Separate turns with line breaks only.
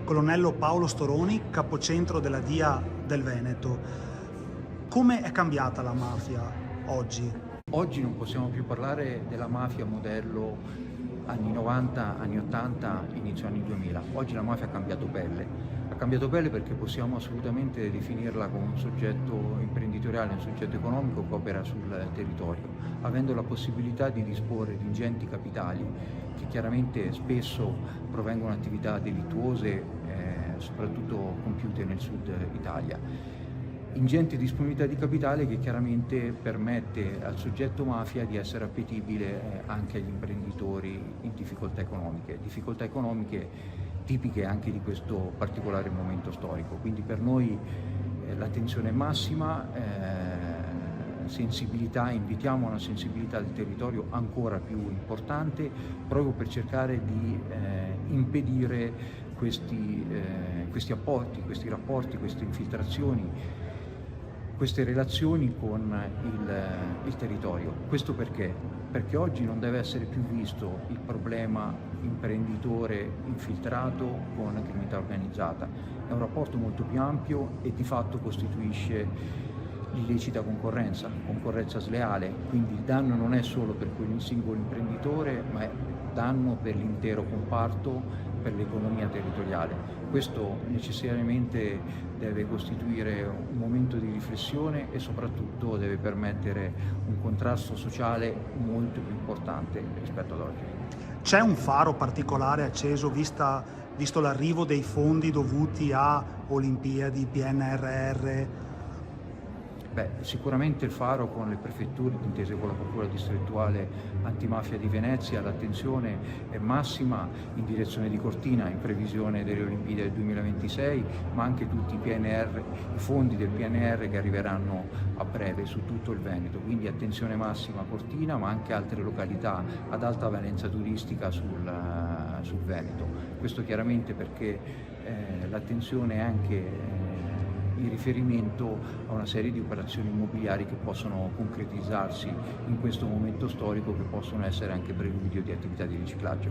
colonnello Paolo Storoni, capocentro della DIA del Veneto. Come è cambiata la mafia oggi?
Oggi non possiamo più parlare della mafia modello anni 90, anni 80, inizio anni 2000. Oggi la mafia ha cambiato pelle. Ha cambiato pelle perché possiamo assolutamente definirla come un soggetto imprenditoriale, un soggetto economico che opera sul territorio, avendo la possibilità di disporre di ingenti capitali che chiaramente spesso provengono da attività delittuose, soprattutto compiute nel sud Italia. Ingente disponibilità di capitale che chiaramente permette al soggetto mafia di essere appetibile anche agli imprenditori in difficoltà economiche tipiche anche di questo particolare momento storico. Quindi per noi l'attenzione è massima, sensibilità, invitiamo a una sensibilità del territorio ancora più importante proprio per cercare di impedire questi apporti, questi rapporti, queste infiltrazioni, queste relazioni con il territorio. Questo perché? Perché oggi non deve essere più visto il problema imprenditore infiltrato con la criminalità organizzata. È un rapporto molto più ampio e di fatto costituisce l'illecita concorrenza sleale, quindi il danno non è solo per quel singolo imprenditore, ma è danno per l'intero comparto, per l'economia territoriale. Questo necessariamente deve costituire un momento di riflessione e soprattutto deve permettere un contrasto sociale molto più importante rispetto ad oggi.
C'è un faro particolare acceso visto l'arrivo dei fondi dovuti a Olimpiadi, PNRR?
Beh, sicuramente il faro con le prefetture, d'intesa con la Procura distrettuale antimafia di Venezia, l'attenzione è massima in direzione di Cortina in previsione delle Olimpiadi del 2026, ma anche tutti i fondi del PNR che arriveranno a breve su tutto il Veneto, quindi attenzione massima a Cortina, ma anche altre località ad alta valenza turistica sul Veneto. Questo chiaramente perché l'attenzione è anche in riferimento a una serie di operazioni immobiliari che possono concretizzarsi in questo momento storico, che possono essere anche preludio di attività di riciclaggio.